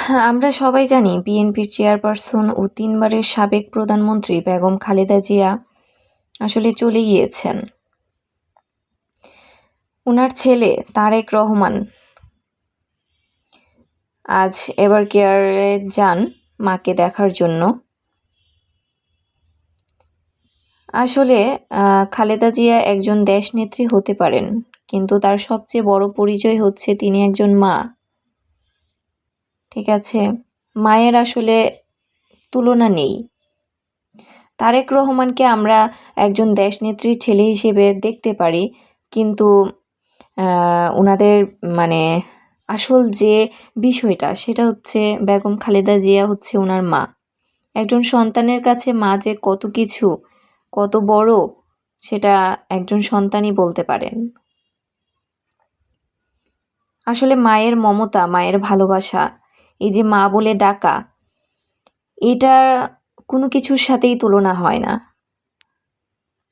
আমরা সবাই জানি বিএনপির চেয়ারপারসন ও ৩ বারের সাবেক প্রধানমন্ত্রী বেগম খালেদা জিয়া আসলে চলে গিয়েছেন। উনার ছেলে তারেক রহমান আজ এভার কেয়ারে যান মাকে দেখার জন্য। আসলে খালেদা জিয়া একজন দেশনেত্রী হতে পারেন, কিন্তু তার সবচেয়ে বড় পরিচয় হচ্ছে তিনি একজন মা। ঠিক আছে? মায়ের আসলে তুলনা নেই। তারেক রহমানকে আমরা একজন দেশনেত্রীর ছেলে হিসেবে দেখতে পারি, কিন্তু উনাদের মানে আসল যে বিষয়টা সেটা হচ্ছে বেগম খালেদা জিয়া হচ্ছে উনার মা। একজন সন্তানের কাছে মা যে কত কিছু, কত বড়, সেটা একজন সন্তানই বলতে পারেন। আসলে মায়ের মমতা, মায়ের ভালোবাসা, এই যে মা বলে ডাকা, এটা কোনো কিছুর সাথেই তুলনা হয় না।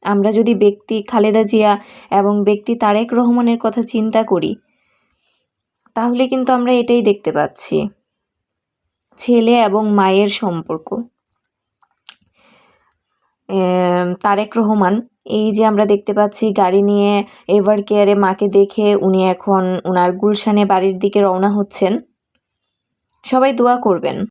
আমরা যদি ব্যক্তি খালেদা জিয়া এবং ব্যক্তি তারেক রহমানের কথা চিন্তা করি, তাহলে কিন্তু আমরা এটাই দেখতে পাচ্ছি, ছেলে এবং মায়ের সম্পর্ক। তারেক রহমান এই যে আমরা দেখতে পাচ্ছি গাড়ি নিয়ে এভার কেয়ারে মাকে দেখে উনি এখন উনার গুলশানে বাড়ির দিকে রওনা হচ্ছেন। সবাই দোয়া করবেন।